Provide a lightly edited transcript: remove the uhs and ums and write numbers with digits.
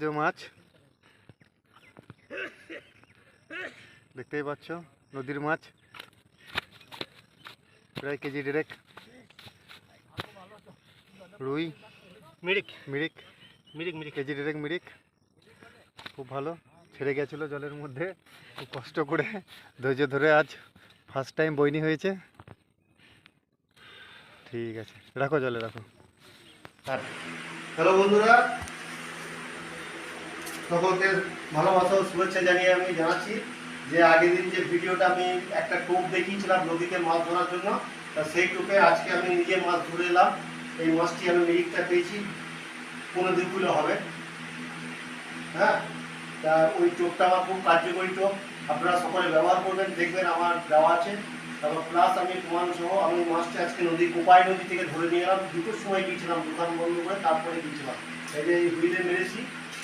যে মাছ দেখতেই পাচ্ছ, নদীর মাছ প্রায় কেজি দেড়েক। রুই, মিরিক মিরিক, মিরিক মিরিক কেজি দেড়েক মিরিক। খুব ভালো ছেড়ে গেছিলো জলের মধ্যে, খুব কষ্ট করে ধৈর্য ধরে আজ ফার্স্ট টাইম বইনি হয়েছে। ঠিক আছে, রাখো, জলে রাখো। হ্যালো বন্ধুরা, সকলকে ভালোবাসা ও শুভেচ্ছা জানিয়ে আমি জানাচ্ছি যে আগের দিন যে ভিডিওটা আমি একটা টোপ দেখিয়েছিলাম নদীতে মাছ ধরার জন্য, তা সেই টোপে আজকে আমি নিজে মাছ ধরে এলাম। এই মাছটি আমি মিরিকটা পেয়েছি 15 কিলো হবে। হ্যাঁ, তা ওই টোপটা আমার খুব কার্যকরী টোপ, আপনারা সকলে ব্যবহার করবেন, দেখবেন আমার দেওয়া আছে। তারপর প্লাস আমি প্রমাণ সহ আমি মাছটা আজকে কোপাই নদী থেকে ধরে নিয়ে এলাম। দুটোর সময় গিয়েছিলাম, দোকান বন্ধ করে তারপরে গিয়েছিলাম। এই যে এই হুইলে মেরেছি,